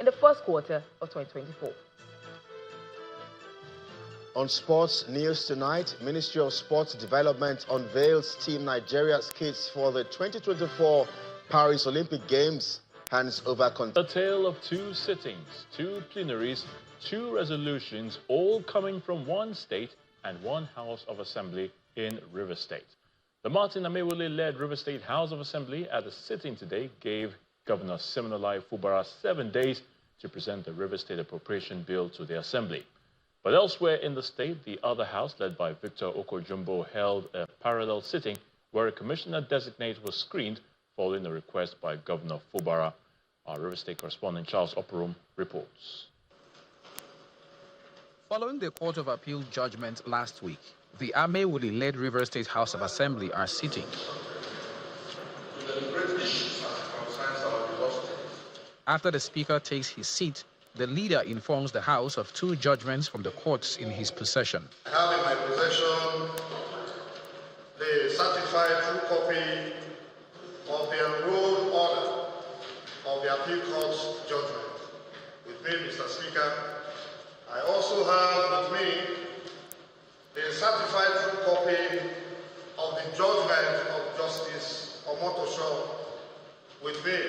the first quarter of 2024. On sports news tonight, Ministry of Sports Development unveils Team Nigeria's kits for the 2024 Paris Olympic Games, hands over A tale of two sittings, two plenaries, two resolutions, all coming from one state and one House of Assembly in Rivers State. The Martin Emefiele-led Rivers State House of Assembly at a sitting today gave Governor Siminalayi Fubara 7 days to present the Rivers State Appropriation Bill to the Assembly. But elsewhere in the state, the other house, led by Victor Okojumbo, held a parallel sitting where a commissioner-designate was screened following a request by Governor Fubara. Our Rivers State correspondent Charles Operum reports. Following the Court of Appeal judgment last week, the Emefiele-led Rivers State House of Assembly are sitting. After the Speaker takes his seat, the leader informs the House of two judgments from the courts in his possession. I have in my possession the certified true copy of the enrolled order of the Appeal Court's judgment. With me, Mr. Speaker, I also have with me the certified true copy of the judgment of Justice Omotosho. With me.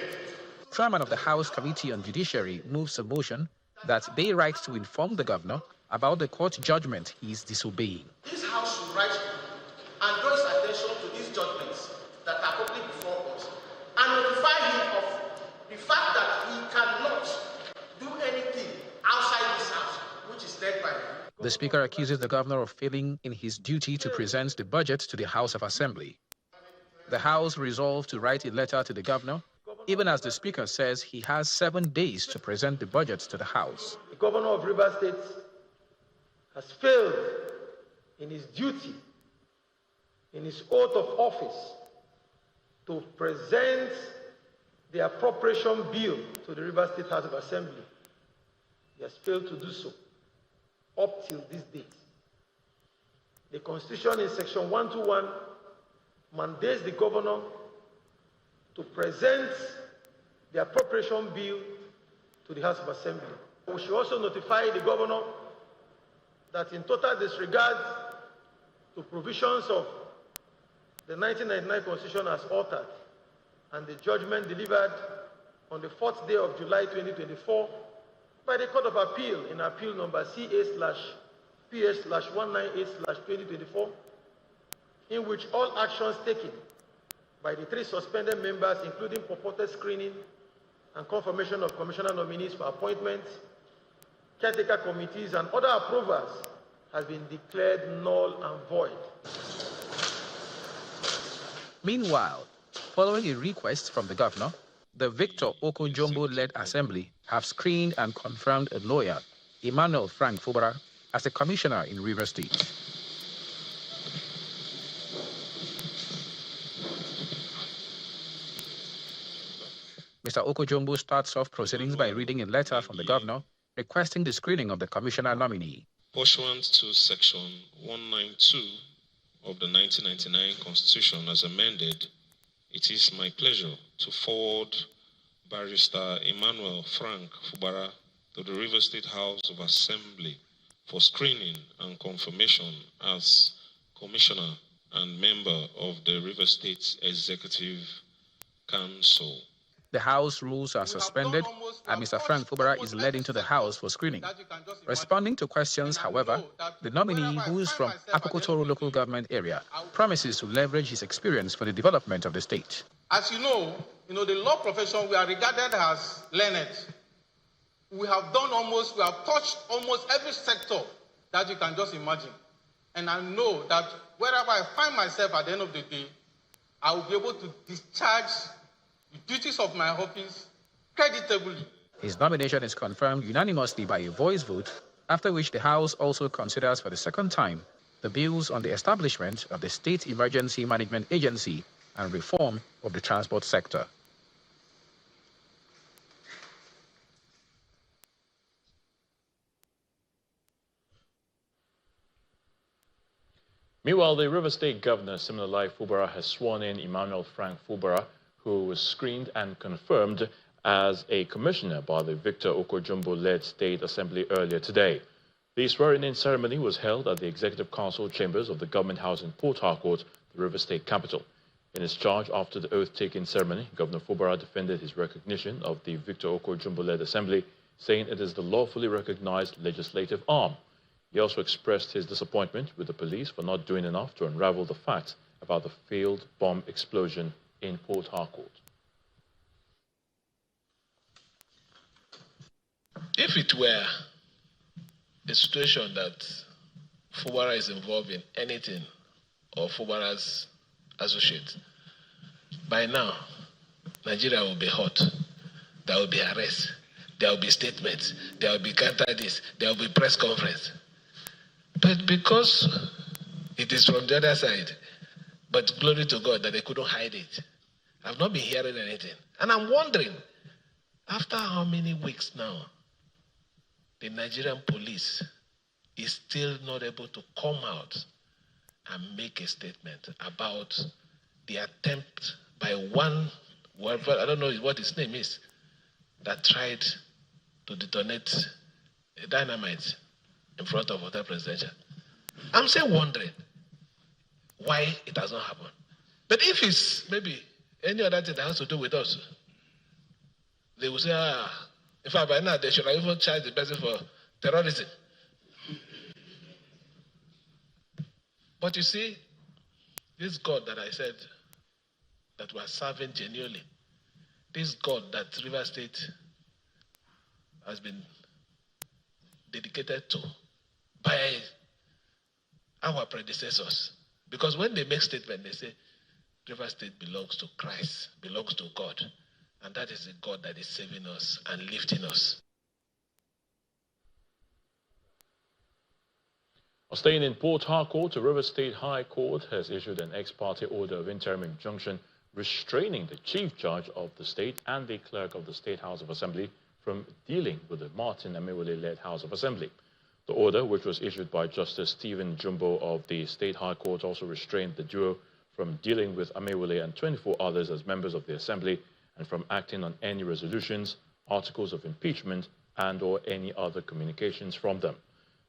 Chairman of the House Committee on Judiciary moves a motion that they write to inform the governor about the court judgment he is disobeying. This House should write and draw his attention to these judgments that are public before us and notify him of the fact that he cannot do anything outside this House, which is led by him. The Speaker accuses the governor of failing in his duty to present the budget to the House of Assembly. The House resolved to write a letter to the governor, even as the Speaker says he has 7 days to present the budget to the House. The Governor of Rivers State has failed in his duty, in his oath of office, to present the appropriation bill to the Rivers State House of Assembly. He has failed to do so up till this date. The Constitution in Section 121 mandates the Governor to present the appropriation bill to the House of Assembly. We should also notify the Governor that in total disregard to provisions of the 1999 Constitution as altered and the judgment delivered on the 4th day of July 2024 by the Court of Appeal in Appeal number CA/PS/198/2024, in which all actions taken by the 3 suspended members, including purported screening and confirmation of commissioner nominees for appointment, caretaker committees, and other approvals, has been declared null and void. Meanwhile, following a request from the governor, the Victor Okojumbo-led Assembly have screened and confirmed a lawyer, Emmanuel Frank Fubara, as a commissioner in Rivers State. Mr. Okojumbo starts off proceedings by reading a letter from the governor requesting the screening of the commissioner nominee. Pursuant to Section 192 of the 1999 Constitution as amended, it is my pleasure to forward Barrister Emmanuel Frank Fubara to the Rivers State House of Assembly for screening and confirmation as Commissioner and member of the Rivers State Executive Council. The House rules are suspended and Mr. Frank Fubara is led into the House for screening. Responding to questions, however, the nominee, who is from Apokotoro local government area, promises to leverage his experience for the development of the state. As you know, the law profession, we are regarded as learned. We have touched almost every sector that you can just imagine. And I know that wherever I find myself at the end of the day, I will be able to discharge the duties of my office creditably. His nomination is confirmed unanimously by a voice vote, after which the House also considers for the second time the bills on the establishment of the State Emergency Management Agency and reform of the transport sector. Meanwhile, the Rivers State Governor Siminalayi Fubara has sworn in Emmanuel Frank Fubara, who was screened and confirmed as a commissioner by the Victor Okojumbo-led State Assembly earlier today. The swearing-in ceremony was held at the Executive Council chambers of the Government House in Port Harcourt, the River State capital. In his charge after the oath-taking ceremony, Governor Fubara defended his recognition of the Victor Okojumbo-led Assembly, saying it is the lawfully recognized legislative arm. He also expressed his disappointment with the police for not doing enough to unravel the facts about the failed bomb explosion in Port Harcourt. If it were a situation that Fubara is involved in anything or Fubara's associates, by now, Nigeria will be hot. There will be arrests. There will be statements. There will be counter this. There will be press conference. But because it is from the other side, but glory to God that they couldn't hide it. I've not been hearing anything. And I'm wondering, after how many weeks now, the Nigerian police is still not able to come out and make a statement about the attempt by one, whoever, I don't know what his name is, that tried to detonate a dynamite in front of Hotel Presidential. I'm still wondering why it has not happened. But if it's maybe any other thing that has to do with us, they will say, in fact, by now they should have even charged the person for terrorism. But you see, this God that I said that we are serving genuinely, this God that River State has been dedicated to by our predecessors. Because when they make statement, they say, River State belongs to Christ, belongs to God. And that is the God that is saving us and lifting us. Staying in Port Harcourt, the River State High Court has issued an ex parte order of interim injunction restraining the Chief Judge of the state and the Clerk of the State House of Assembly from dealing with the Martin Emefiele-led House of Assembly. The order, which was issued by Justice Stephen Jumbo of the State High Court, also restrained the duo from dealing with Emefiele and 24 others as members of the Assembly and from acting on any resolutions, articles of impeachment, and or any other communications from them.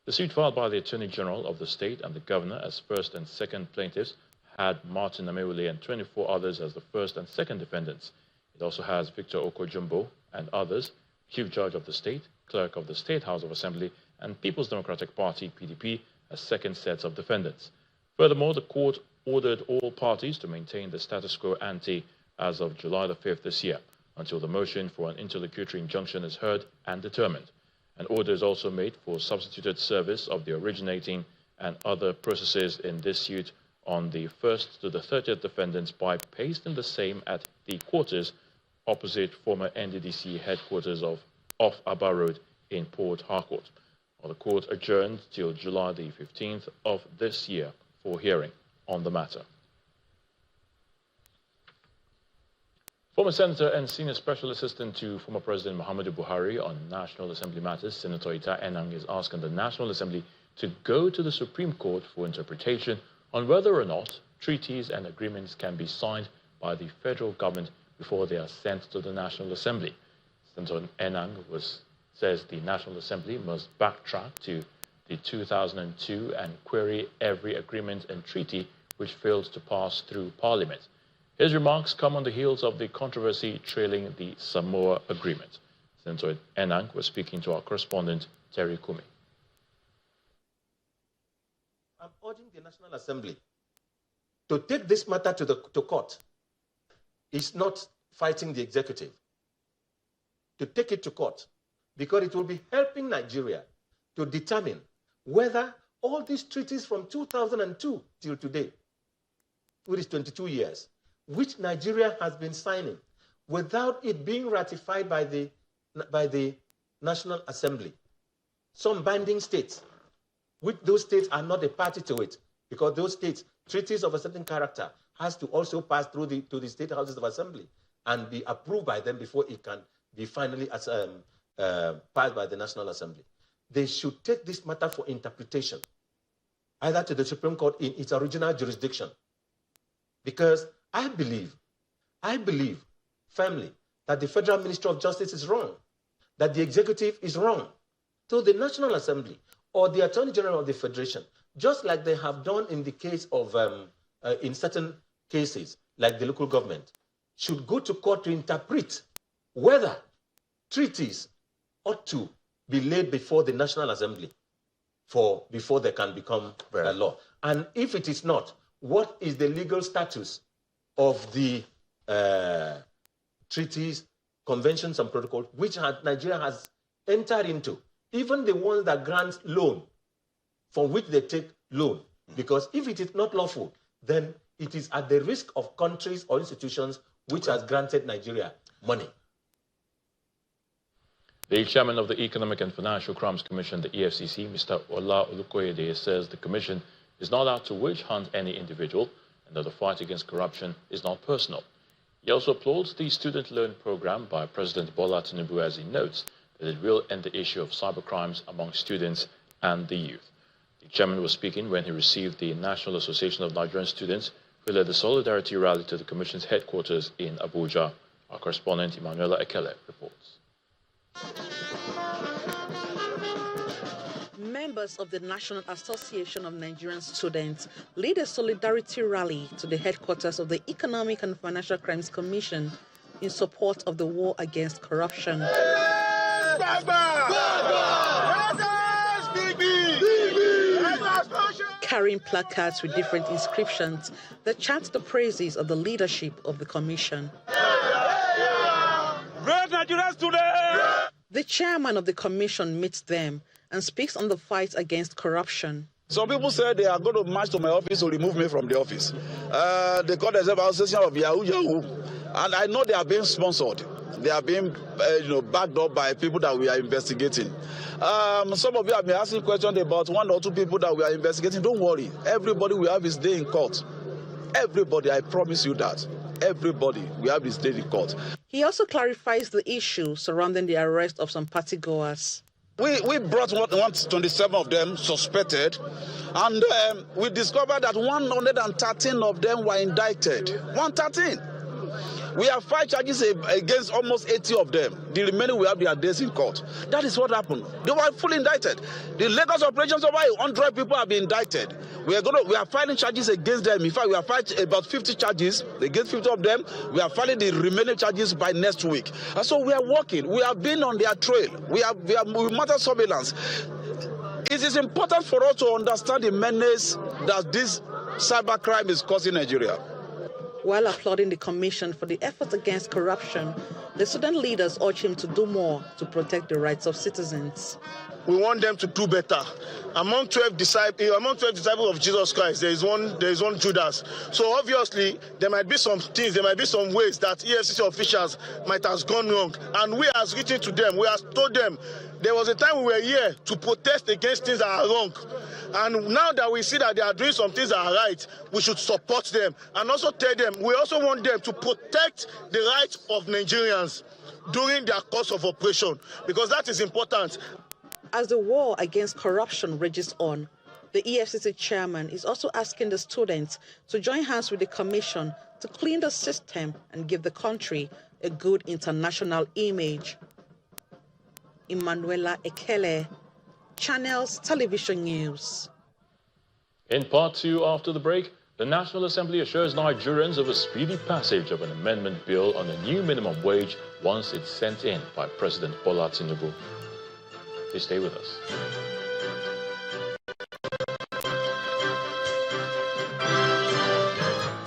The suit filed by the Attorney General of the state and the Governor as first and second plaintiffs had Martin Emefiele and 24 others as the first and second defendants. It also has Victor Okojumbo and others, Chief Judge of the State, Clerk of the State House of Assembly, and People's Democratic Party, PDP, as second sets of defendants. Furthermore, the court ordered all parties to maintain the status quo ante as of July the 5th this year, until the motion for an interlocutory injunction is heard and determined. An order is also made for substituted service of the originating and other processes in this suit on the 1st to the 30th defendants by pasting the same at the quarters opposite former NDDC headquarters off Abba Road in Port Harcourt. The court adjourned till July the 15th of this year for hearing on the matter. Former Senator and Senior Special Assistant to former President Muhammadu Buhari on National Assembly matters, Senator Ita Enang is asking the National Assembly to go to the Supreme Court for interpretation on whether or not treaties and agreements can be signed by the federal government before they are sent to the National Assembly. Senator Enang says the National Assembly must backtrack to the 2002 and query every agreement and treaty which failed to pass through Parliament. His remarks come on the heels of the controversy trailing the Samoa agreement. Senator Enang was speaking to our correspondent, Terry Kumi. I'm urging the National Assembly to take this matter to court. It's not fighting the executive. To take it to court, because it will be helping Nigeria to determine whether all these treaties from 2002 till today, which is 22 years, which Nigeria has been signing without it being ratified by the National Assembly. Some binding states, which those states are not a party to it, because those states, treaties of a certain character, has to also pass through to the state houses of assembly and be approved by them before it can be finally passed by the National Assembly. They should take this matter for interpretation, either to the Supreme Court in its original jurisdiction. Because I believe firmly that the Federal Ministry of Justice is wrong, that the executive is wrong. So the National Assembly or the Attorney General of the Federation, just like they have done in the case of, in certain cases, like the local government, should go to court to interpret whether treaties ought to be laid before the National Assembly before they can become a law. And if it is not, what is the legal status of the treaties, conventions, and protocols which Nigeria has entered into? Even the ones that grant loan, from which they take loan. Because if it is not lawful, then it is at the risk of countries or institutions which has granted Nigeria money. The chairman of the Economic and Financial Crimes Commission, the EFCC, Mr. Ola Olukoyede, says the commission is not out to witch hunt any individual and that the fight against corruption is not personal. He also applauds the student loan program by President Bola Tinubu, as he notes that it will end the issue of cybercrimes among students and the youth. The chairman was speaking when he received the National Association of Nigerian Students, who led the solidarity rally to the commission's headquarters in Abuja. Our correspondent Emefiele reports. Members of the National Association of Nigerian Students lead a solidarity rally to the headquarters of the Economic and Financial Crimes Commission in support of the war against corruption. Carrying placards with different inscriptions that chant the praises of the leadership of the commission. The chairman of the commission meets them and speaks on the fight against corruption. Some people say they are going to march to my office to remove me from the office. They call themselves Association of Yahoo, and I know they are being sponsored. They are being backed up by people that we are investigating. Some of you have been asking questions about one or two people that we are investigating. Don't worry. Everybody will have his day in court. Everybody, I promise you that. Everybody will have his day in court. He also clarifies the issue surrounding the arrest of some partygoers. We brought 127 of them suspected, and we discovered that 113 of them were indicted. 113. We have 5 charges against almost 80 of them. The remaining will have their days in court. That is what happened. They were fully indicted. The Lagos operations, over 100 people have been indicted. We are filing charges against them. In fact, we have filed about 50 charges against 50 of them. We are filing the remaining charges by next week. And so we are working. We have been on their trail. We monitor surveillance. It is important for us to understand the menace that this cybercrime is causing Nigeria. While applauding the commission for the efforts against corruption, the student leaders urge him to do more to protect the rights of citizens. We want them to do better. Among 12 disciples of Jesus Christ, there is one Judas. So obviously, there might be some things, there might be some ways that EFCC officials might have gone wrong. And we have written to them, we have told them, there was a time we were here to protest against things that are wrong. And now that we see that they are doing some things that are right, we should support them and also tell them, we also want them to protect the rights of Nigerians during their course of operation, because that is important. As the war against corruption rages on, the EFCC chairman is also asking the students to join hands with the commission to clean the system and give the country a good international image. Emefiele, Channels Television News. In part 2, after the break, the National Assembly assures Nigerians of a speedy passage of an amendment bill on a new minimum wage once it's sent in by President Bola Tinubu. Please stay with us.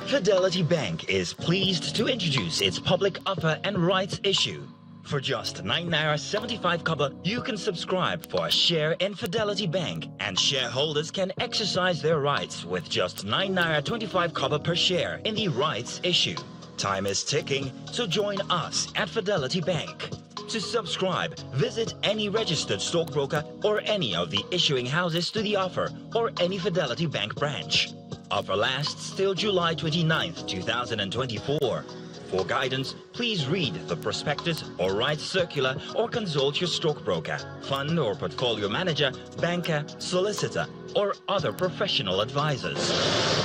Fidelity Bank is pleased to introduce its public offer and rights issue. For just 9 naira 75 kobo, you can subscribe for a share in Fidelity Bank, and shareholders can exercise their rights with just 9 naira 25 kobo per share in the rights issue. Time is ticking, so join us at Fidelity Bank. To subscribe, visit any registered stockbroker or any of the issuing houses to the offer or any Fidelity Bank branch. Offer lasts till July 29th, 2024. For guidance, please read the prospectus or rights circular or consult your stockbroker, fund or portfolio manager, banker, solicitor, or other professional advisors.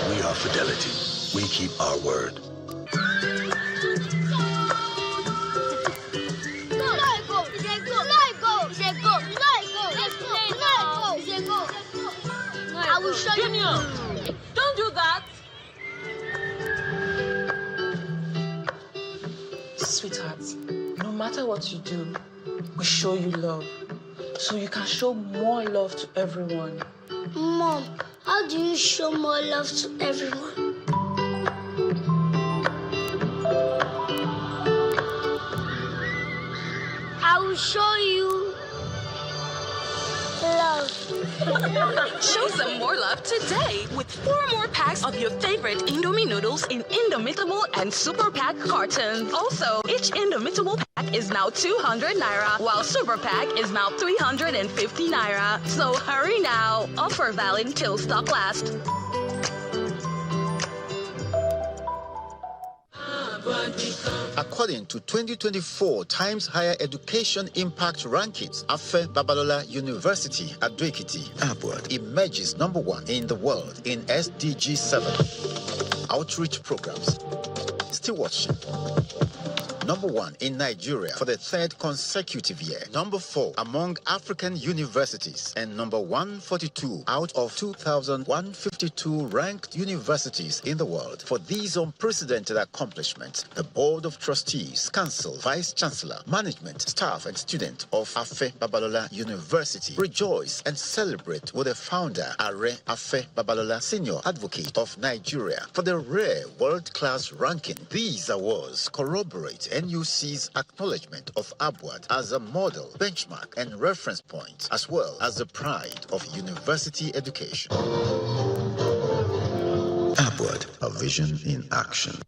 We are Fidelity. We keep our word. Junior, don't do that. Sweetheart, no matter what you do, we show you love. So you can show more love to everyone. Mom, how do you show more love to everyone? I will show you love. Show some more love today with 4 more packs of your favorite Indomie noodles in Indomitable and Super Pack cartons. Also, each Indomitable pack is now 200 naira, while Super Pack is now 350 naira. So hurry now. Offer valid till stock lasts. According to 2024 Times Higher Education Impact Rankings, Afe Babalola University at Ekiti, Abuja, emerges #1 in the world in SDG 7 outreach programs. Stewardship. #1 in Nigeria for the 3rd consecutive year. #4 among African universities and #142 out of 2,152 ranked universities in the world. For these unprecedented accomplishments, the Board of Trustees, Council, Vice Chancellor, Management, Staff and students of Afe Babalola University rejoice and celebrate with the founder, Are Afe Babalola, Senior Advocate of Nigeria, for the rare world-class ranking. These awards corroborate NUC's acknowledgement of Abuja as a model, benchmark, and reference point, as well as the pride of university education. Abuja, a vision in action.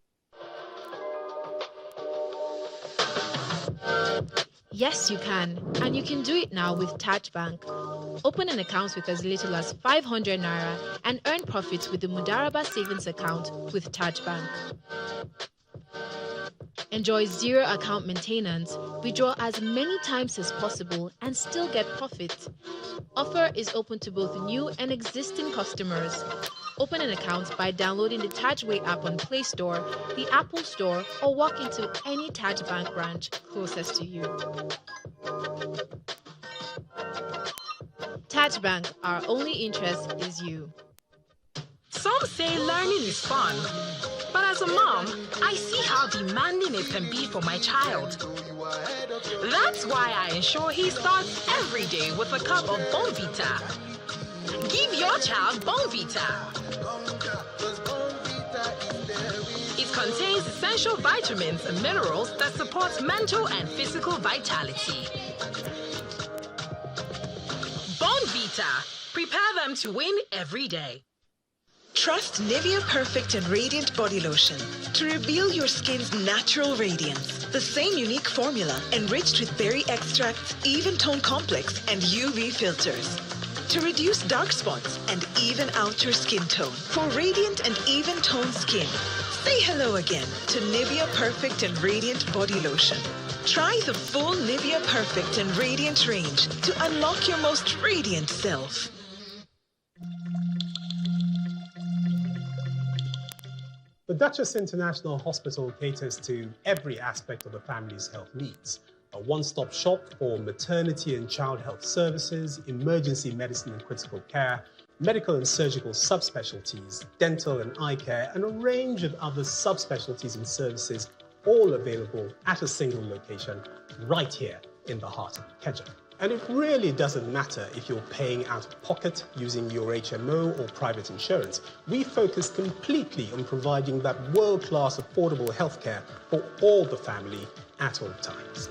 Yes, you can. And you can do it now with Taj Bank. Open an account with as little as 500 naira and earn profits with the Mudaraba savings account with Taj Bank. Enjoy zero account maintenance, withdraw as many times as possible, and still get profit. Offer is open to both new and existing customers. Open an account by downloading the Tajway app on Play Store, the Apple Store, or walk into any Taj Bank branch closest to you. Taj Bank, our only interest is you. Some say learning is fun, but as a mom, I see how demanding it can be for my child. That's why I ensure he starts every day with a cup of Bonvita. Give your child Bonvita. It contains essential vitamins and minerals that support mental and physical vitality. Bonvita. Prepare them to win every day. Trust Nivea Perfect and Radiant Body Lotion to reveal your skin's natural radiance. The same unique formula enriched with berry extracts, even tone complex, and UV filters to reduce dark spots and even out your skin tone. For radiant and even toned skin, say hello again to Nivea Perfect and Radiant Body Lotion. Try the full Nivea Perfect and Radiant range to unlock your most radiant self. The Duchess International Hospital caters to every aspect of the family's health needs. A one-stop shop for maternity and child health services, emergency medicine and critical care, medical and surgical subspecialties, dental and eye care, and a range of other subspecialties and services, all available at a single location right here in the heart of Ikeja. And it really doesn't matter if you're paying out of pocket using your HMO or private insurance. We focus completely on providing that world-class affordable healthcare for all the family at all times.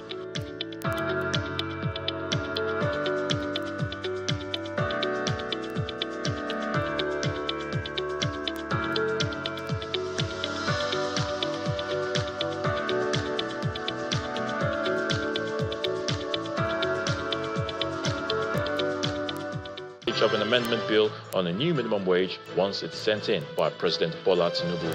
Of an amendment bill on a new minimum wage once it's sent in by President Bola Tinubu.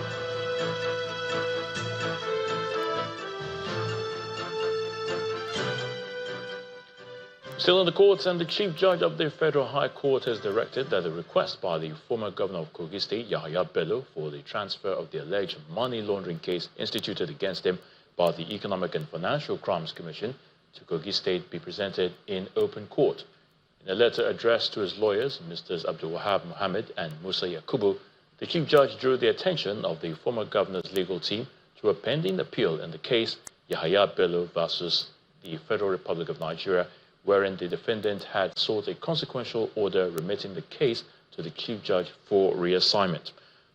Still in the courts, and the Chief Judge of the Federal High Court has directed that the request by the former Governor of Kogi State, Yahaya Bello, for the transfer of the alleged money laundering case instituted against him by the Economic and Financial Crimes Commission to Kogi State be presented in open court. In a letter addressed to his lawyers, Mr. Abdul Wahab Mohammed and Musa Yakubu, the Chief Judge drew the attention of the former governor's legal team to a pending appeal in the case Yahaya Bello versus the Federal Republic of Nigeria, wherein the defendant had sought a consequential order remitting the case to the Chief Judge for reassignment.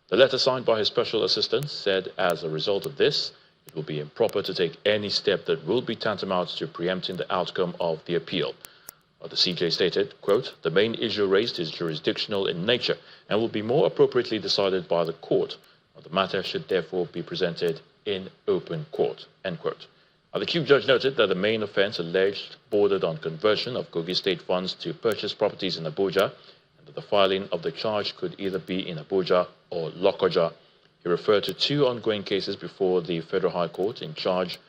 The letter signed by his special assistant said, as a result of this, it will be improper to take any step that will be tantamount to preempting the outcome of the appeal. The CJ stated, quote, "The main issue raised is jurisdictional in nature and will be more appropriately decided by the court. The matter should therefore be presented in open court," end quote. The Chief Judge noted that the main offence alleged bordered on conversion of Kogi state funds to purchase properties in Abuja, and that the filing of the charge could either be in Abuja or Lokoja. He referred to two ongoing cases before the Federal High Court in charge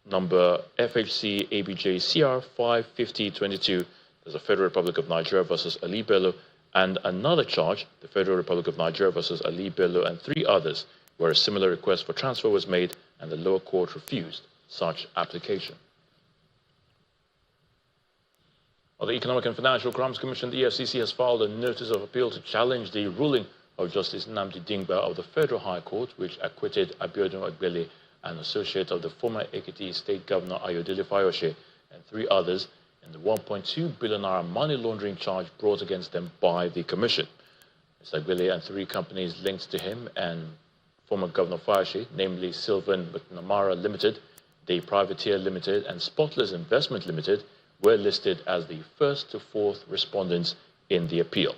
number FHC ABJ CR 55022, there's a Federal Republic of Nigeria versus Ali Bello, and another charge, the Federal Republic of Nigeria versus Ali Bello and three others, where a similar request for transfer was made and the lower court refused such application. The Economic and Financial Crimes Commission, the EFCC, has filed a notice of appeal to challenge the ruling of Justice Nnamdi Dingba of the Federal High Court, which acquitted Abiodun Ogbele, an associate of the former Ekiti State Governor Ayodele Fayose, and three others in the 1.2 billion naira money laundering charge brought against them by the Commission. Mr. Ogbele and three companies linked to him and former Governor Fayose, namely Sylvan McNamara Limited, The Privateer Limited, and Spotless Investment Limited, were listed as the first to fourth respondents in the appeal.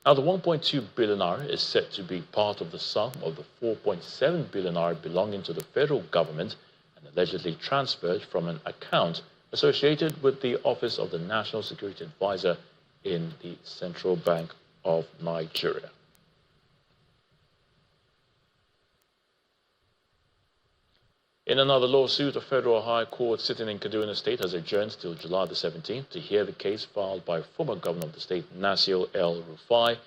Now, the 1.2 billion naira is set to be part of the sum of the 4.7 billion naira belonging to the federal government and allegedly transferred from an account associated with the Office of the National Security Advisor in the Central Bank of Nigeria. In another lawsuit, a federal high court sitting in Kaduna State has adjourned till July the 17th to hear the case filed by former governor of the state, Nasir El-Rufai,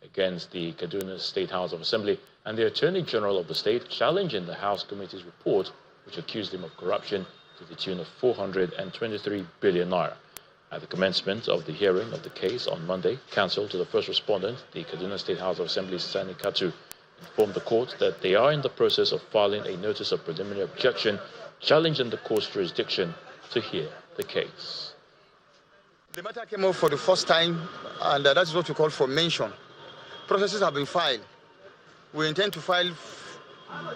against the Kaduna State House of Assembly and the Attorney General of the state, challenging the House Committee's report, which accused him of corruption to the tune of 423 billion naira. At the commencement of the hearing of the case on Monday, counsel to the first respondent, the Kaduna State House of Assembly, Sani Katu, informed the court that they are in the process of filing a notice of preliminary objection challenging the court's jurisdiction to hear the case. The matter came up for the first time, and that is what we call formation. Processes have been filed. We intend to file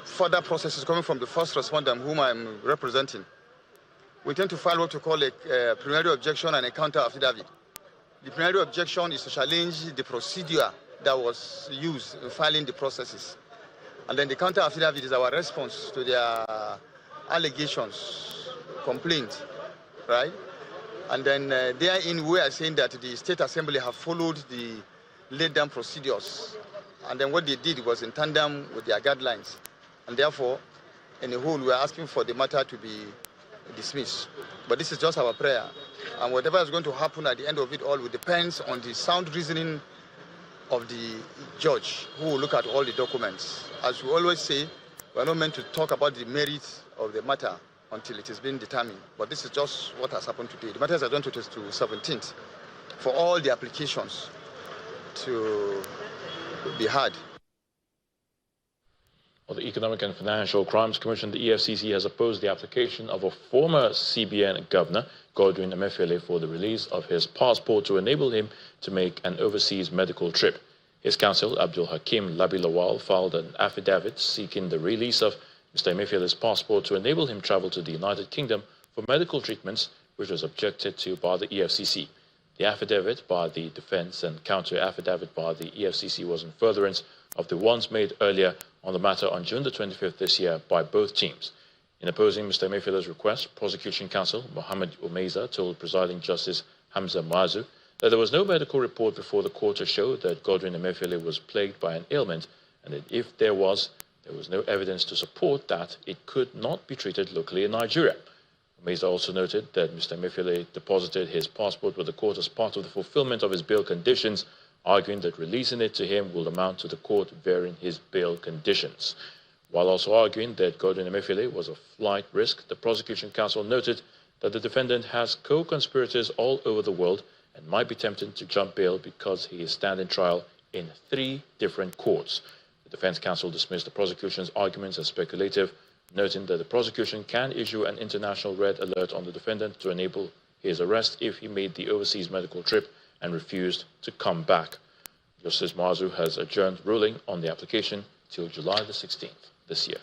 further processes coming from the first respondent, whom I'm representing. We intend to file what we call a preliminary objection and a counter affidavit. The preliminary objection is to challenge the procedure that was used in filing the processes. And then the counter affidavit is our response to their allegations, complaint, right? And then therein we are saying that the State Assembly have followed the laid down procedures. And then what they did was in tandem with their guidelines. And therefore, in the whole, we are asking for the matter to be dismissed. But this is just our prayer. And whatever is going to happen at the end of it all will depend on the sound reasoning of the judge, who will look at all the documents. As we always say, we are not meant to talk about the merits of the matter until it has been determined. But this is just what has happened today. The matter is adjourned to 17th for all the applications to be heard. The Economic and Financial Crimes Commission, the EFCC, has opposed the application of a former CBN governor, Godwin Emefiele, for the release of his passport to enable him to make an overseas medical trip. His counsel, Abdul Hakim Labilawal, filed an affidavit seeking the release of Mr. Emefiele's passport to enable him travel to the United Kingdom for medical treatments, which was objected to by the EFCC. The affidavit by the defense and counter-affidavit by the EFCC was in furtherance of the ones made earlier on the matter on June the 25th this year by both teams. In opposing Mr. Emefiele's request, prosecution counsel Mohammed Umeza told presiding Justice Hamza Muazu that there was no medical report before the court to show that Godwin Emefiele was plagued by an ailment, and that if there was no evidence to support that it could not be treated locally in Nigeria. Umeza also noted that Mr. Emefiele deposited his passport with the court as part of the fulfillment of his bail conditions, arguing that releasing it to him will amount to the court varying his bail conditions. While also arguing that Godwin Emefiele was a flight risk, the prosecution counsel noted that the defendant has co-conspirators all over the world and might be tempted to jump bail because he is standing trial in 3 different courts. The defense counsel dismissed the prosecution's arguments as speculative, noting that the prosecution can issue an international red alert on the defendant to enable his arrest if he made the overseas medical trip and refused to come back. Justice Mazu has adjourned ruling on the application till July the 16th this year.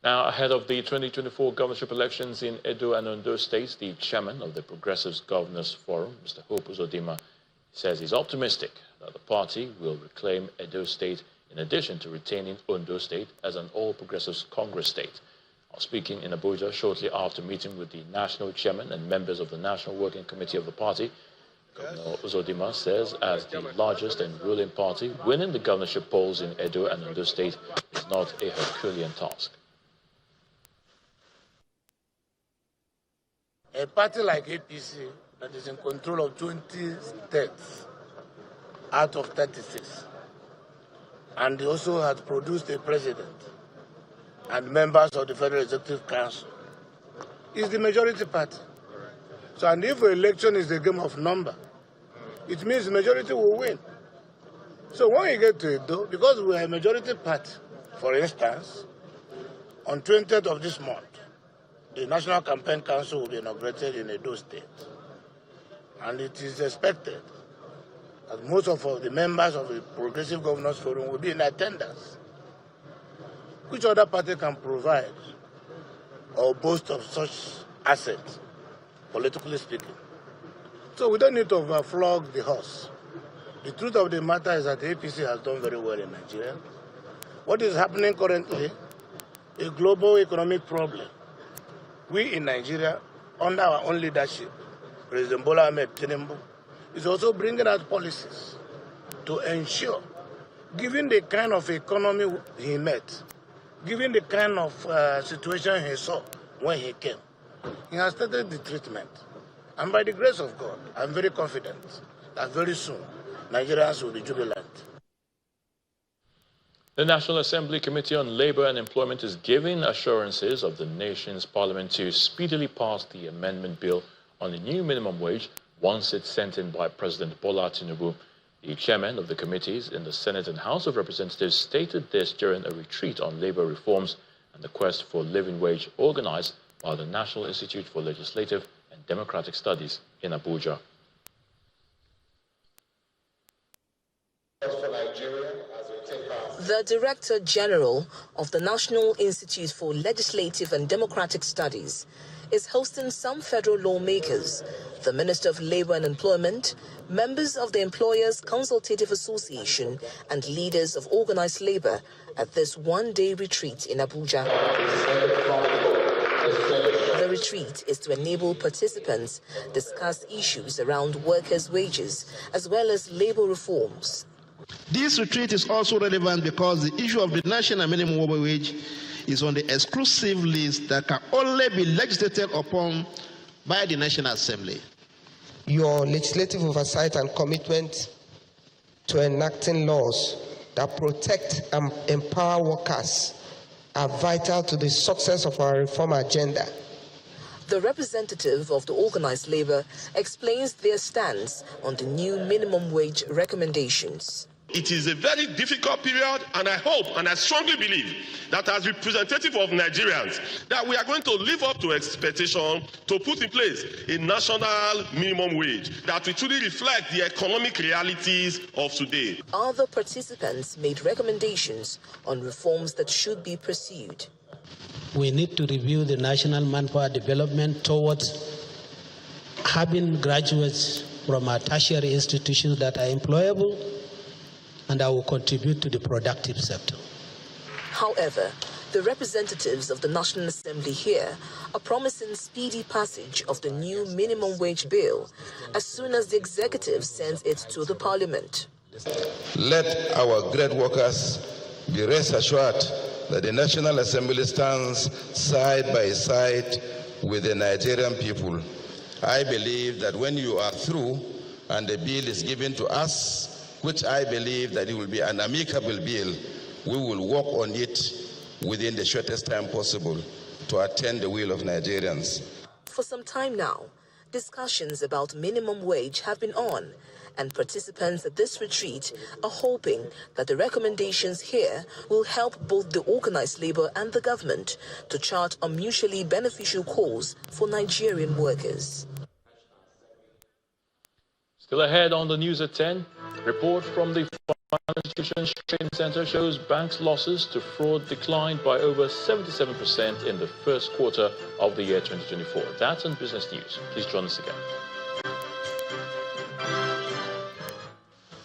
Now, ahead of the 2024 governorship elections in Edo and Ondo states, the chairman of the Progressives Governors Forum, Mr. Hope Uzodimma, says he's optimistic that the party will reclaim Edo State in addition to retaining Ondo State as an all-progressives Congress state. While speaking in Abuja shortly after meeting with the national chairman and members of the National Working Committee of the party, Governor Uzodimma says as the largest and ruling party, winning the governorship polls in Edo and Ondo State is not a Herculean task. A party like APC that is in control of 20 states out of 36, and they also has produced a president and members of the Federal Executive Council, is the majority party. So, and if election is a game of number, it means the majority will win. So when we get to Edo, because we are a majority party, for instance, on 20th of this month, the National Campaign Council will be inaugurated in Edo State. And it is expected that most of the members of the Progressive Governors Forum will be in attendance. Which other party can provide or boast of such assets, politically speaking? So we don't need to overflog the horse. The truth of the matter is that the APC has done very well in Nigeria. What is happening currently, a global economic problem. We in Nigeria, under our own leadership, President Bola Ahmed Tinubu, is also bringing out policies to ensure, given the kind of economy he met, given the kind of situation he saw when he came, he has started the treatment. And by the grace of God, I'm very confident that very soon, Nigerians will be jubilant. The National Assembly Committee on Labour and Employment is giving assurances of the nation's parliament to speedily pass the amendment bill on the new minimum wage once it's sent in by President Bola Tinubu. The chairman of the committees in the Senate and House of Representatives stated this during a retreat on labour reforms and the quest for living wage organized by the National Institute for Legislative and Democratic Studies in Abuja. The Director General of the National Institute for Legislative and Democratic Studies is hosting some federal lawmakers, the Minister of Labour and Employment, members of the Employers Consultative Association, and leaders of organized labour at this one-day retreat in Abuja. The retreat is to enable participants discuss issues around workers' wages as well as labour reforms. This retreat is also relevant because the issue of the national minimum wage is on the exclusive list that can only be legislated upon by the National Assembly. Your legislative oversight and commitment to enacting laws that protect and empower workers are vital to the success of our reform agenda. The representative of the organized labour explains their stance on the new minimum wage recommendations. It is a very difficult period, and I hope and I strongly believe that as representative of Nigerians, that we are going to live up to expectation to put in place a national minimum wage that will truly reflect the economic realities of today. Other participants made recommendations on reforms that should be pursued. We need to review the national manpower development towards having graduates from our tertiary institutions that are employable and that will contribute to the productive sector. However, the representatives of the National Assembly here are promising speedy passage of the new minimum wage bill as soon as the executive sends it to the parliament. Let our great workers be rest assured that the National Assembly stands side by side with the Nigerian people. I believe that when you are through and the bill is given to us, which I believe that it will be an amicable bill, we will work on it within the shortest time possible to attend the will of Nigerians. For some time now, discussions about minimum wage have been on, and participants at this retreat are hoping that the recommendations here will help both the organized labor and the government to chart a mutually beneficial course for Nigerian workers. Still ahead on the news at 10, report from the Financial Training Center shows banks' losses to fraud declined by over 77% in the first quarter of the year 2024. That's on Business News. Please join us again.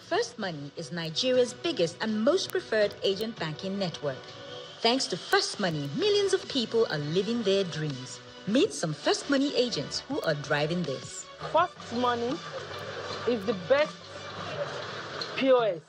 First Money is Nigeria's biggest and most preferred agent banking network. Thanks to First Money, millions of people are living their dreams. Meet some First Money agents who are driving this. First Money is the best POS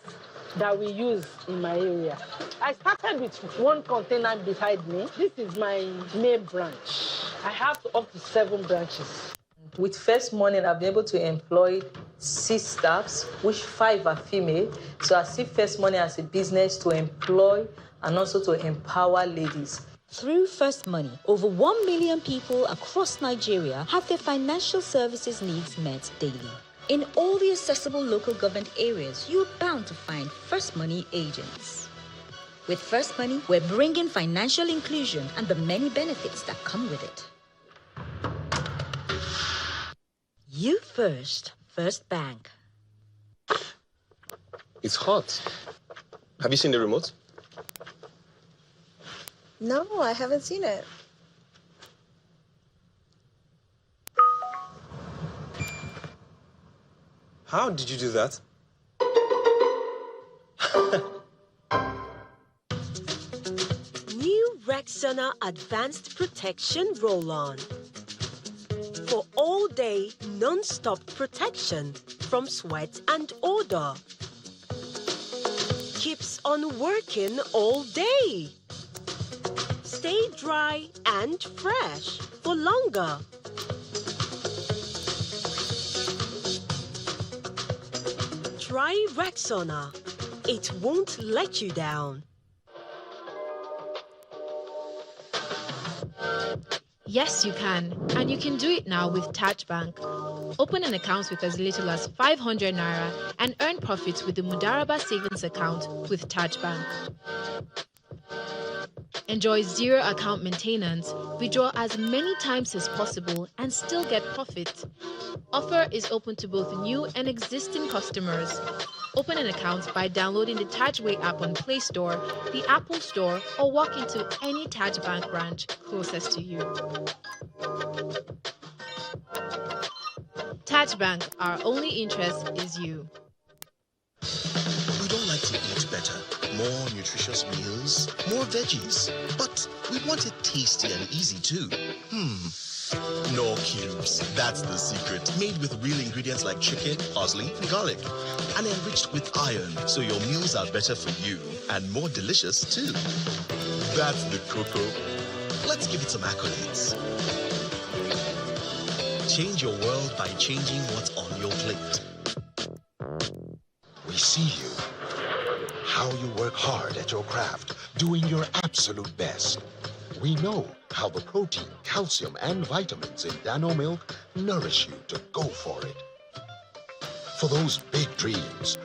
that we use in my area. I started with one container beside me. This is my main branch. I have up to 7 branches. With First Money, I've been able to employ 6 staffs, which 5 are female. So I see First Money as a business to employ and also to empower ladies. Through First Money, over 1 million people across Nigeria have their financial services needs met daily. In all the accessible local government areas, you're bound to find First Money agents. With First Money, we're bringing financial inclusion and the many benefits that come with it. You first, First Bank. It's hot. Have you seen the remote? No, I haven't seen it. How did you do that? New Rexona Advanced Protection Roll-On. For all-day, non-stop protection from sweat and odor. Keeps on working all day. Stay dry and fresh for longer. Try Rexona. It won't let you down. Yes, you can. And you can do it now with Taj Bank. Open an account with as little as 500 Naira and earn profits with the Mudaraba Savings Account with Taj Bank. Enjoy zero account maintenance, withdraw as many times as possible and still get profit. Offer is open to both new and existing customers. Open an account by downloading the Tajway app on Play Store, the Apple Store, or walk into any Taj Bank branch closest to you. Taj Bank, our only interest is you. We don't like to eat better, more nutritious meals, more veggies, but we want it tasty and easy too. No cubes. That's the secret. Made with real ingredients like chicken, parsley, and garlic. And enriched with iron, so your meals are better for you and more delicious too. That's the cocoa. Let's give it some accolades. Change your world by changing what's on your plate. We see you. How you work hard at your craft, doing your absolute best. We know how the protein, calcium, and vitamins in Dano milk nourish you to go for it. For those big dreams.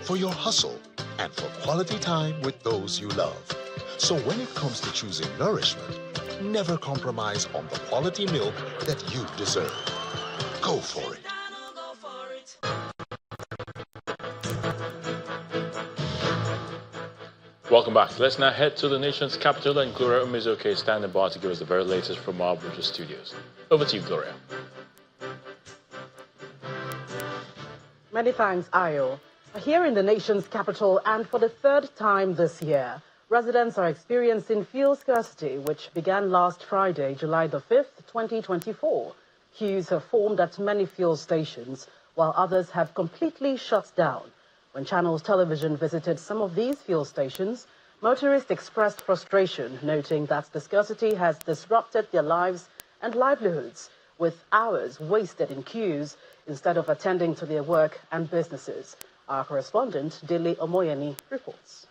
For your hustle and for quality time with those you love. So when it comes to choosing nourishment, never compromise on the quality milk that you deserve. Go for it. Welcome back. Let's now head to the nation's capital, and Gloria Umezuke is standing by to give us the very latest from our Abuja studios. Over to you, Gloria. Many thanks, Ayo. Here in the nation's capital, and for the 3rd time this year, residents are experiencing fuel scarcity, which began last Friday, July the 5th, 2024. Queues have formed at many fuel stations, while others have completely shut down. When Channels Television visited some of these fuel stations, motorists expressed frustration, noting that the scarcity has disrupted their lives and livelihoods, with hours wasted in queues instead of attending to their work and businesses. Our correspondent, Dele Omoyeni, reports.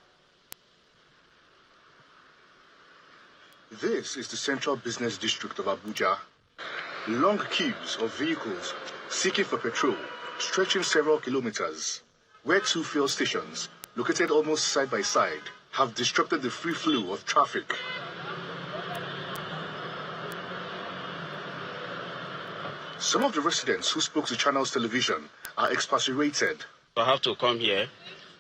This is the central business district of Abuja. Long queues of vehicles seeking for petrol, stretching several kilometers, where two fuel stations, located almost side by side, have disrupted the free flow of traffic. Some of the residents who spoke to Channels Television are expostulated. I have to come here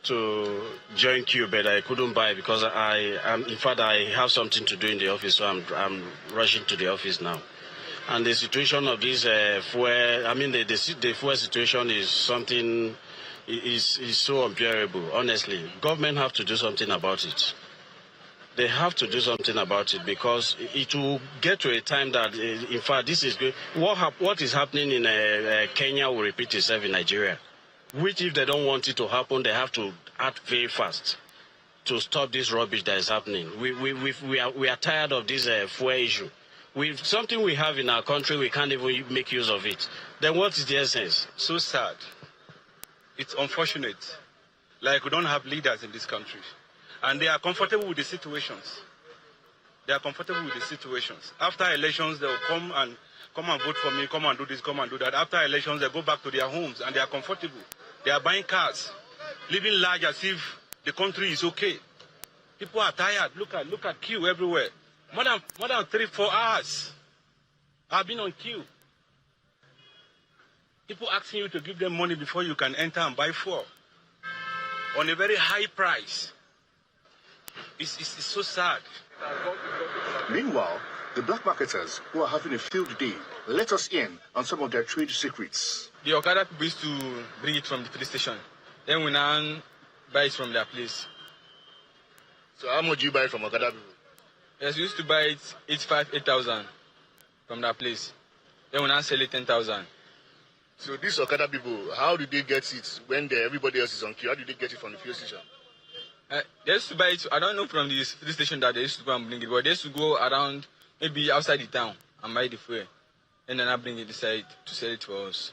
to join queue, but I couldn't buy because in fact, I have something to do in the office, so I'm rushing to the office now. And the situation of this fuel, the fuel situation is something, is so unbearable, honestly. Government have to do something about it. They have to do something about it because it will get to a time that, in fact, this is good. What is happening in Kenya will repeat itself in Nigeria. Which, if they don't want it to happen, they have to act very fast to stop this rubbish that is happening. We are tired of this fuel issue. With something we have in our country, we can't even make use of it. Then what is the essence? So sad. It's unfortunate. Like, we don't have leaders in this country. And they are comfortable with the situations. They are comfortable with the situations. After elections, they will come and vote for me, come and do this, come and do that. After elections, they go back to their homes and they are comfortable. They are buying cars, living large as if the country is okay. People are tired. Look at queue everywhere. More than 3-4 hours. I've been on queue. People asking you to give them money before you can enter and buy fuel on a very high price. It's so sad. Meanwhile, the black marketers who are having a field day let us in on some of their trade secrets. The Okada people used to bring it from the police station. Then we now buy it from their place. So how much do you buy from Okada people? Yes, we used to buy it 8,000 from that place. Then we now sell it 10,000. So these Okada people, how do they get it when everybody else is on queue? How do they get it from the fuel station? They used to buy it, I don't know from the police station that they used to go and bring it, but they used to go around, maybe outside the town and buy the fuel. And then I bring it inside to sell it for us.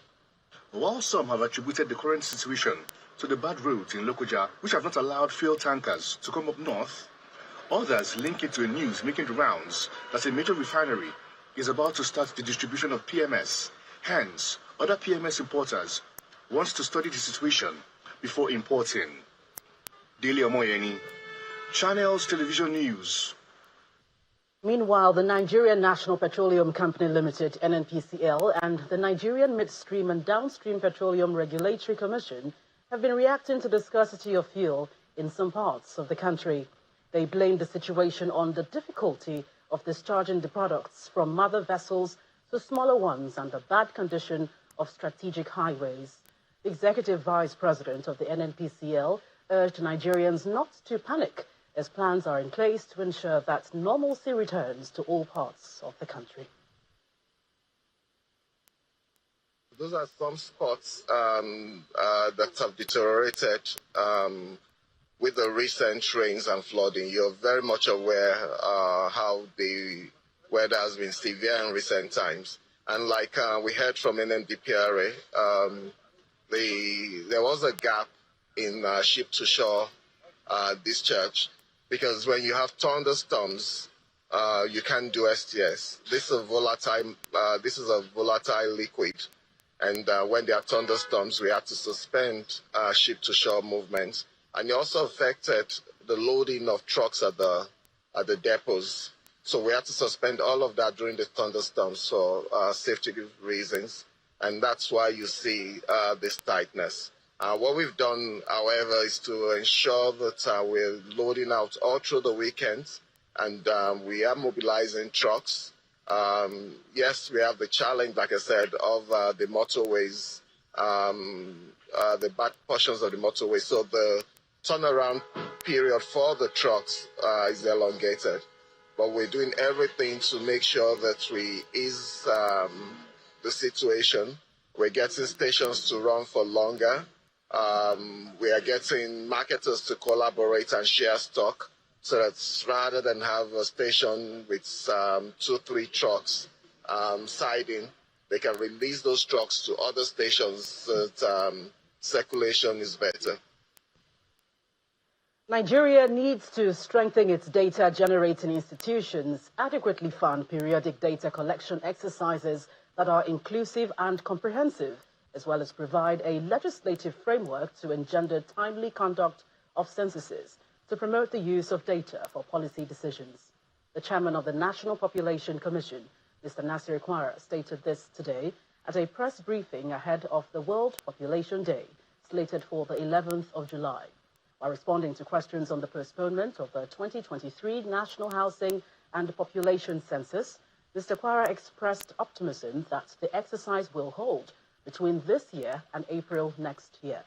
While some have attributed the current situation to the bad roads in Lokoja, which have not allowed fuel tankers to come up north, others link it to a news making the rounds that a major refinery is about to start the distribution of PMS. Hence, other PMS importers want to study the situation before importing. Daily Omoyeni, Channels Television News. Meanwhile, the Nigerian National Petroleum Company Limited, NNPCL, and the Nigerian Midstream and Downstream Petroleum Regulatory Commission have been reacting to the scarcity of fuel in some parts of the country. They blame the situation on the difficulty of discharging the products from mother vessels to smaller ones and the bad condition of strategic highways. The Executive Vice President of the NNPCL urged Nigerians not to panic as plans are in place to ensure that normalcy returns to all parts of the country. Those are some spots that have deteriorated with the recent rains and flooding. You're very much aware how the weather has been severe in recent times. And like we heard from NNPCL, there was a gap in ship-to-shore discharge, because when you have thunderstorms, you can't do STS. This is a volatile liquid, and when there are thunderstorms, we have to suspend ship-to-shore movements, and it also affected the loading of trucks at the depots. So we have to suspend all of that during the thunderstorms for safety reasons, and that's why you see this tightness. What we've done, however, is to ensure that we're loading out all through the weekends, and we are mobilizing trucks. Yes, we have the challenge, like I said, of the motorways, the back portions of the motorway. So the turnaround period for the trucks is elongated. But we're doing everything to make sure that we ease the situation. We're getting stations to run for longer. We are getting marketers to collaborate and share stock, so that rather than have a station with 2-3 trucks siding, they can release those trucks to other stations so that circulation is better. Nigeria needs to strengthen its data-generating institutions, adequately fund periodic data collection exercises that are inclusive and comprehensive, as well as provide a legislative framework to engender timely conduct of censuses to promote the use of data for policy decisions. The chairman of the National Population Commission, Mr. Nasir Kwara, stated this today at a press briefing ahead of the World Population Day, slated for the 11th of July. While responding to questions on the postponement of the 2023 National Housing and Population Census, Mr. Kwara expressed optimism that the exercise will hold between this year and April next year.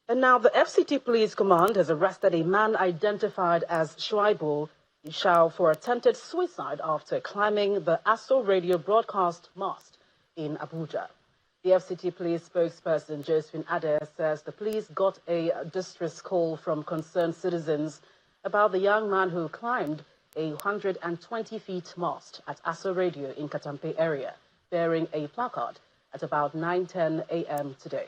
And now the FCT Police Command has arrested a man identified as Shuaibu Ishao for attempted suicide after climbing the Aso radio broadcast mast in Abuja. The FCT Police spokesperson, Josephine Ade, says the police got a distress call from concerned citizens about the young man who climbed a 120-feet mast at Aso Radio in Katampe area, bearing a placard at about 9:10 a.m. today.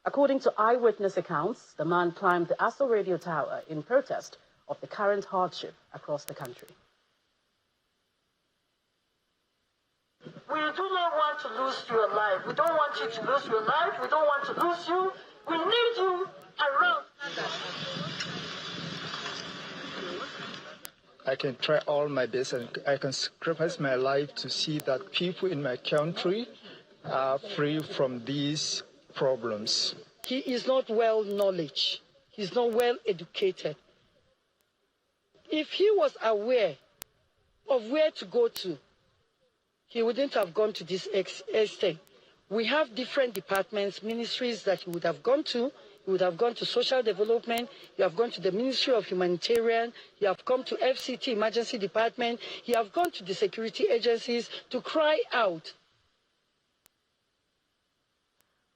According to eyewitness accounts, the man climbed the Aso Radio tower in protest of the current hardship across the country. We do not want to lose you alive. We don't want you to lose your life. We don't want to lose you. We need you around. I can try all my best and I can sacrifice my life to see that people in my country are free from these problems. He is not well knowledge. He's not well educated. If he was aware of where to go to, he wouldn't have gone to this extent. We have different departments, ministries that he would have gone to. He would have gone to social development. You have gone to the Ministry of Humanitarian. You have come to FCT Emergency Department. You have gone to the security agencies to cry out.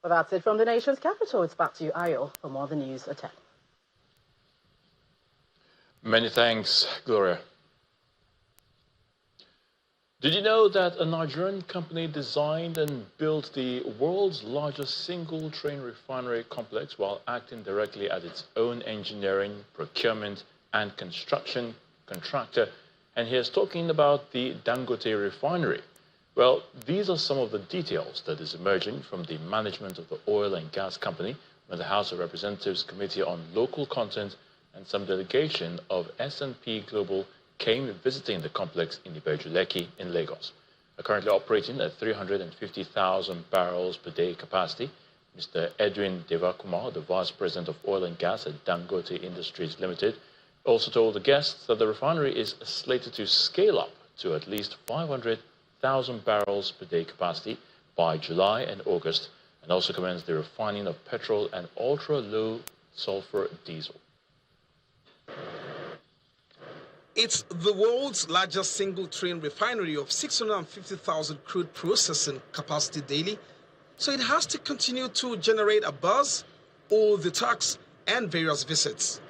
Well, that's it from the nation's capital. It's back to you, Ayo, for more of the news at 10. Many thanks, Gloria. Did you know that a Nigerian company designed and built the world's largest single train refinery complex while acting directly as its own engineering, procurement, and construction contractor? And here's talking about the Dangote refinery. Well, these are some of the details that is emerging from the management of the oil and gas company when the House of Representatives Committee on Local Content and some delegation of S&P Global came visiting the complex in Ibeju-Lekki in Lagos. Currently operating at 350,000 barrels per day capacity, Mr. Edwin Devakumar, the Vice President of Oil and Gas at Dangote Industries Limited, also told the guests that the refinery is slated to scale up to at least 500,000 barrels per day capacity by July and August, and also commence the refining of petrol and ultra-low sulfur diesel. It's the world's largest single-train refinery of 650,000 crude processing capacity daily, so it has to continue to generate a buzz, all the talks, and various visits.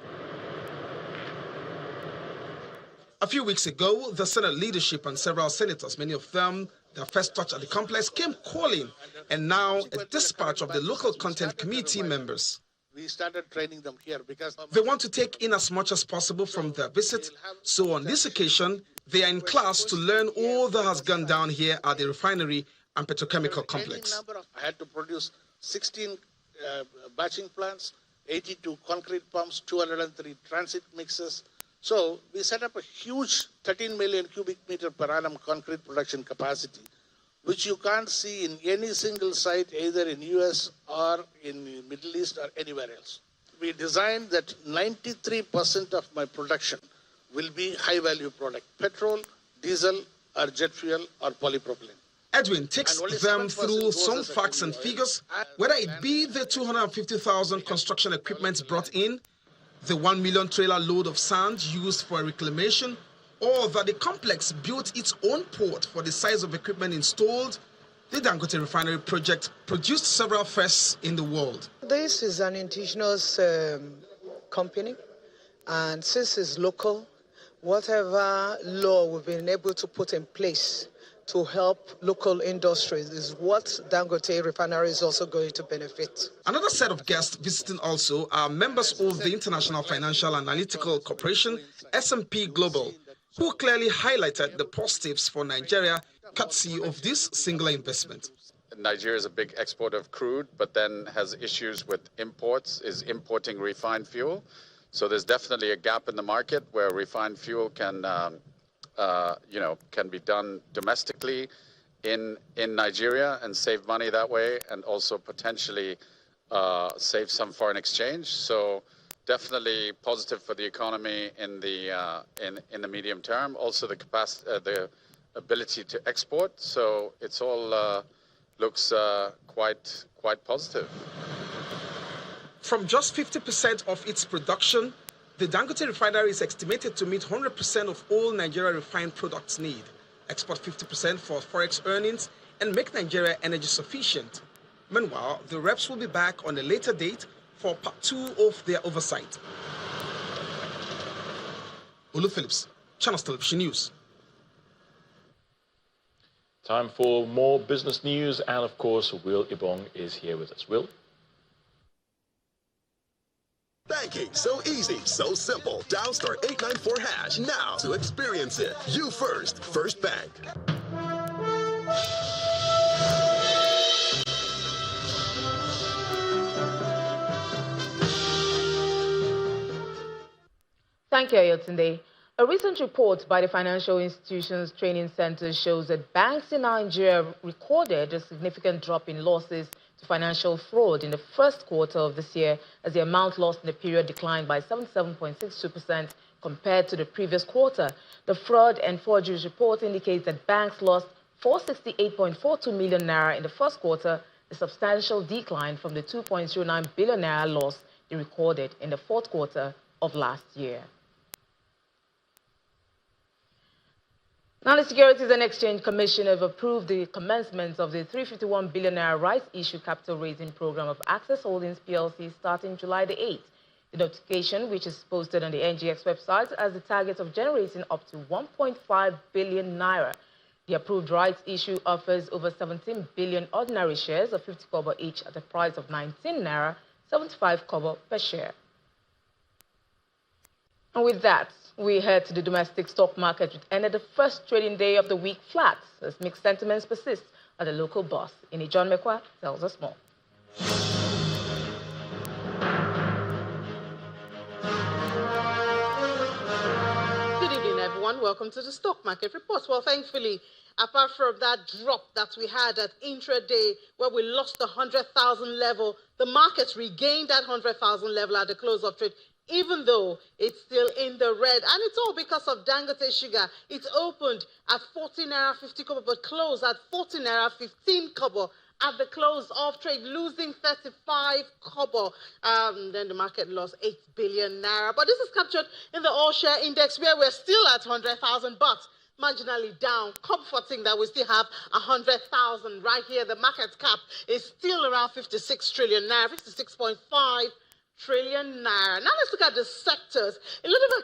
A few weeks ago, the Senate leadership and several senators, many of them their first touch at the complex, came calling, and now a dispatch of the local content committee members. We started training them here because they want to take in as much as possible from their visit. So on this occasion, they are in class to learn all that has gone down here at the refinery and petrochemical complex. I had to produce 16 batching plants, 82 concrete pumps, 203 transit mixes. So we set up a huge 13 million cubic meter per annum concrete production capacity, which you can't see in any single site, either in US or in the Middle East or anywhere else. We designed that 93% of my production will be high-value product, petrol, diesel, or jet fuel, or polypropylene. Edwin takes them through some facts and figures, whether it be the 250,000 construction equipment brought in, the 1 million trailer load of sand used for reclamation, or that the complex built its own port for the size of equipment installed. The Dangote refinery project produced several firsts in the world. This is an indigenous company, and since it's local, whatever law we've been able to put in place to help local industries is what Dangote refinery is also going to benefit. Another set of guests visiting also are members of the International Financial Analytical Corporation, S&P Global, who clearly highlighted the positives for Nigeria courtesy of this singular investment. Nigeria is a big exporter of crude, but then has issues with imports, is importing refined fuel. So there's definitely a gap in the market where refined fuel can can be done domestically in Nigeria and save money that way, and also potentially save some foreign exchange. So definitely positive for the economy in the medium term. Also the capacity, the ability to export. So it's all looks quite positive. From just 50% of its production, the Dangote refinery is estimated to meet 100% of all Nigeria refined products need, export 50% for forex earnings, and make Nigeria energy sufficient. Meanwhile, the reps will be back on a later date for part 2 of their oversight. Olu Phillips, Channels Television News. Time for more business news, and of course, Will Ibong is here with us. Will? Banking, so easy, so simple. Dial *894# now to experience it. You first, First Bank. Thank you, Ayotunde. A recent report by the Financial Institutions Training Center shows that banks in Nigeria recorded a significant drop in losses to financial fraud in the first quarter of this year, as the amount lost in the period declined by 77.62% compared to the previous quarter. The Fraud and Forgeries report indicates that banks lost 468.42 million naira in the first quarter, a substantial decline from the 2.09 billion naira loss they recorded in the fourth quarter of last year. Now, the Securities and Exchange Commission have approved the commencement of the 351 billion naira rights issue capital raising program of Access Holdings PLC starting July the 8th. The notification, which is posted on the NGX website, has the target of generating up to 1.5 billion naira. The approved rights issue offers over 17 billion ordinary shares of 50 kobo each at a price of 19 naira 75 kobo per share. And with that, we head to the domestic stock market, which ended the first trading day of the week flat, as mixed sentiments persist at the local bourse. John Mekwa tells us more. Good evening, everyone. Welcome to the stock market reports. Well, thankfully, apart from that drop that we had at intraday, where we lost the 100,000 level, the markets regained that 100,000 level at the close of trade, even though it's still in the red. And it's all because of Dangote sugar. It opened at 14 naira 50 kobo, but closed at 14 naira 15 kobo at the close of trade, losing 35 kobo. Then the market lost 8 billion naira. But this is captured in the all share index, where we're still at 100,000, but marginally down, comforting that we still have 100,000 right here. The market cap is still around 56 trillion naira, 56.5 trillion naira. Now let's look at the sectors. A lot of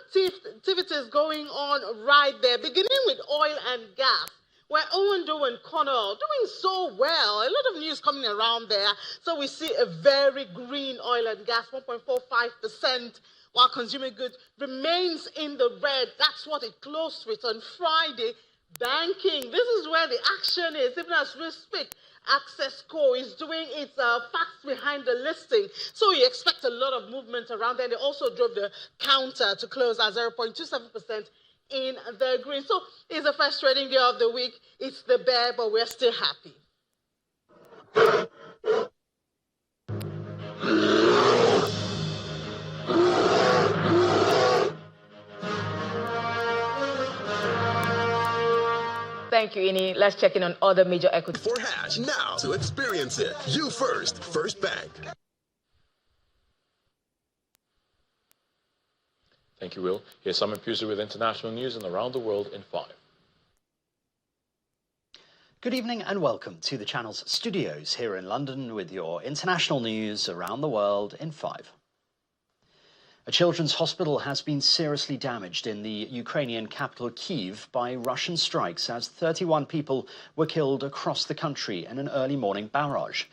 activities going on right there, beginning with oil and gas, where Owendo and Connell doing so well. A lot of news coming around there. So we see a very green oil and gas, 1.45%, while consumer goods remains in the red. That's what it closed with on Friday. Banking, this is where the action is, even as we speak. Access Co is doing its facts behind the listing. So you expect a lot of movement around there. They also drove the counter to close at 0.27% in the green. So it's the first trading day of the week. It's the bear, but we're still happy. Thank you, Ini. Let's check in on other major equities. For hash now to experience it. You first, First Bank. Thank you, Will. Here's Simon Puser with international news and around the world in 5. Good evening and welcome to the channel's studios here in London with your international news around the world in 5. A children's hospital has been seriously damaged in the Ukrainian capital Kyiv by Russian strikes as 31 people were killed across the country in an early morning barrage.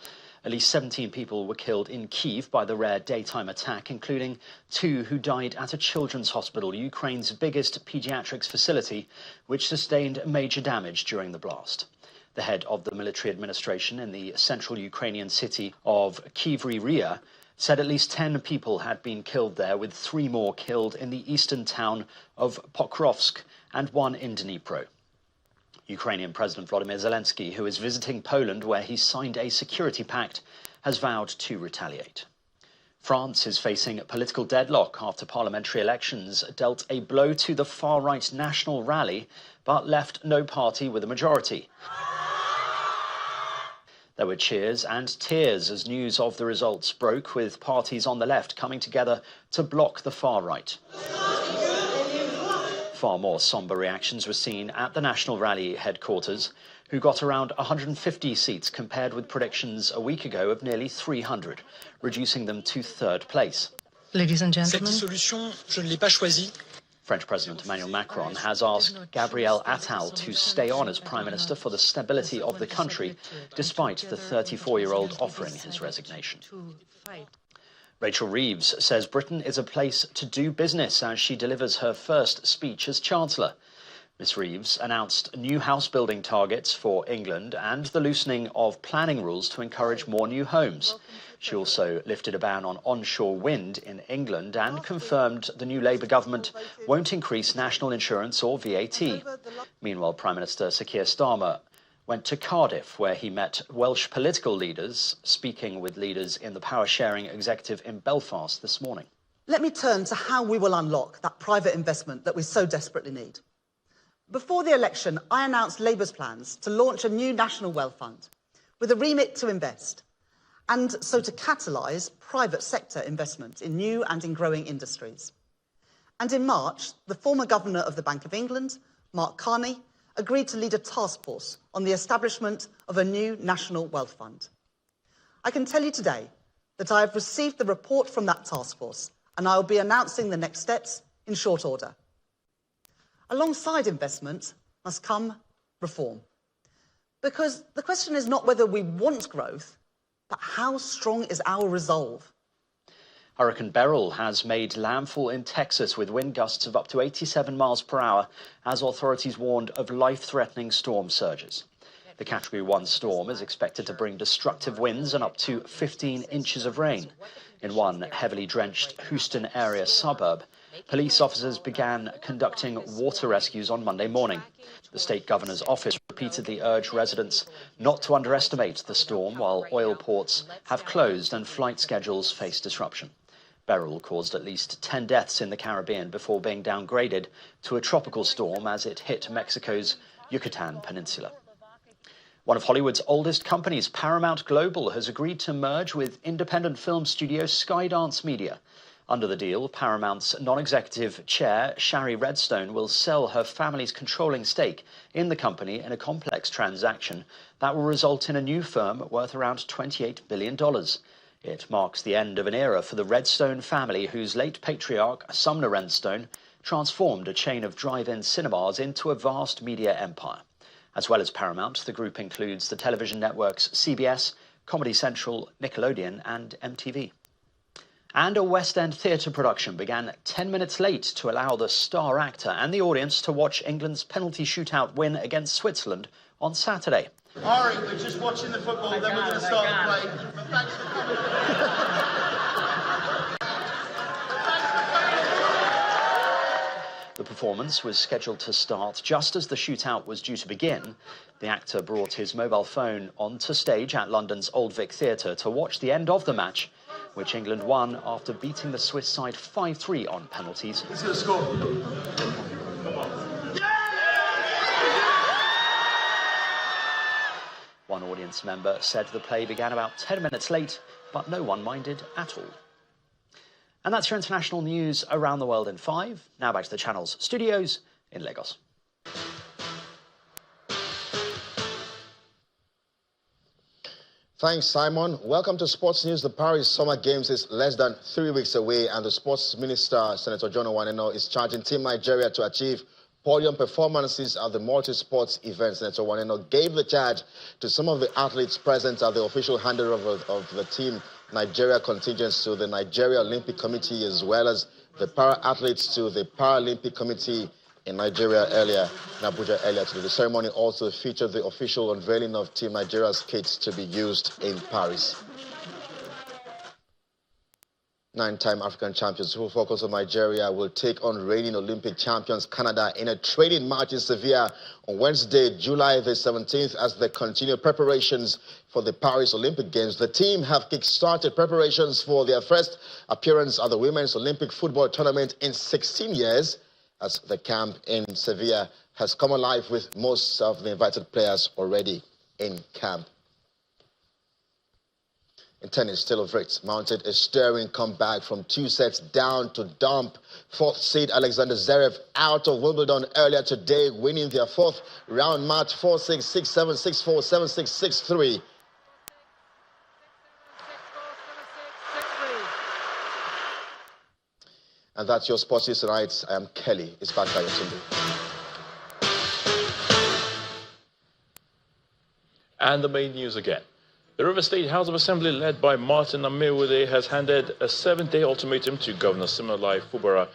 At least 17 people were killed in Kyiv by the rare daytime attack, including 2 who died at a children's hospital, Ukraine's biggest pediatrics facility, which sustained major damage during the blast. The head of the military administration in the central Ukrainian city of Kryvyi said at least 10 people had been killed there, with 3 more killed in the eastern town of Pokrovsk and 1 in Dnipro. Ukrainian President Volodymyr Zelensky, who is visiting Poland where he signed a security pact, has vowed to retaliate. France is facing political deadlock after parliamentary elections dealt a blow to the far-right National Rally, but left no party with a majority. There were cheers and tears as news of the results broke, with parties on the left coming together to block the far right. Far more sombre reactions were seen at the National Rally headquarters, who got around 150 seats compared with predictions a week ago of nearly 300, reducing them to 3rd place. Ladies and gentlemen, cette dissolution, je ne l'ai pas choisie. French President Emmanuel Macron has asked Gabriel Attal to stay on as Prime Minister for the stability of the country, despite the 34-year-old offering his resignation. Rachel Reeves says Britain is a place to do business as she delivers her first speech as Chancellor. Ms Reeves announced new house-building targets for England and the loosening of planning rules to encourage more new homes. She also lifted a ban on onshore wind in England and confirmed the new Labour government won't increase national insurance or VAT. Meanwhile, Prime Minister Sir Keir Starmer went to Cardiff, where he met Welsh political leaders, speaking with leaders in the power-sharing executive in Belfast this morning. Let me turn to how we will unlock that private investment that we so desperately need. Before the election, I announced Labour's plans to launch a new national wealth fund with a remit to invest, and so to catalyse private sector investment in new and in growing industries. And in March, the former Governor of the Bank of England, Mark Carney, agreed to lead a task force on the establishment of a new national wealth fund. I can tell you today that I have received the report from that task force, and I will be announcing the next steps in short order. Alongside investment must come reform. Because the question is not whether we want growth, but how strong is our resolve? Hurricane Beryl has made landfall in Texas with wind gusts of up to 87 miles per hour as authorities warned of life-threatening storm surges. The Category 1 storm is expected to bring destructive winds and up to 15 inches of rain. In one heavily drenched Houston area suburb, police officers began conducting water rescues on Monday morning. The state governor's office repeatedly urged residents not to underestimate the storm while oil ports have closed and flight schedules face disruption. Beryl caused at least 10 deaths in the Caribbean before being downgraded to a tropical storm as it hit Mexico's Yucatan Peninsula. One of Hollywood's oldest companies, Paramount Global, has agreed to merge with independent film studio Skydance Media. Under the deal, Paramount's non-executive chair, Shari Redstone, will sell her family's controlling stake in the company in a complex transaction that will result in a new firm worth around $28 billion. It marks the end of an era for the Redstone family, whose late patriarch, Sumner Redstone, transformed a chain of drive-in cinemas into a vast media empire. As well as Paramount, the group includes the television networks CBS, Comedy Central, Nickelodeon and MTV. And a West End theatre production began 10 minutes late to allow the star actor and the audience to watch England's penalty shootout win against Switzerland on Saturday. Ari, we're just watching the football, then we're going to start the play. But thanks for coming. The performance was scheduled to start just as the shootout was due to begin. The actor brought his mobile phone onto stage at London's Old Vic Theatre to watch the end of the match, which England won after beating the Swiss side 5-3 on penalties. He's going to score. One audience member said the play began about 10 minutes late, but no one minded at all. And that's your international news around the world in 5. Now back to the channel's studios in Lagos. Thanks, Simon. Welcome to Sports News. The Paris Summer Games is less than 3 weeks away, and the Sports Minister, Senator John Owaneno, is charging Team Nigeria to achieve podium performances at the multi-sports event. Senator Owaneno gave the charge to some of the athletes present at the official handover of the Team Nigeria contingents to the Nigeria Olympic Committee, as well as the para-athletes to the Paralympic Committee in Nigeria earlier, in Abuja earlier today. The ceremony also featured the official unveiling of Team Nigeria's kits to be used in Paris. 9-time African champions who focus on Nigeria will take on reigning Olympic champions Canada in a training match in Sevilla on Wednesday, July the 17th, as they continue preparations for the Paris Olympic Games. The team have kick-started preparations for their first appearance at the Women's Olympic Football Tournament in 16 years, as the camp in Sevilla has come alive with most of the invited players already in camp. In tennis, Taylor Fritz mounted a stirring comeback from 2 sets down to dump fourth seed Alexander Zverev out of Wimbledon earlier today, winning their fourth round match 4-6, 6-7, 6-4, 7-6, 6-3. And that's your Sports News tonight. I am Kelly. It's back by your Sunday. And the main news again. The River State House of Assembly, led by Martin Amewude, has handed a 7-day ultimatum to Governor Simonalayi Fubara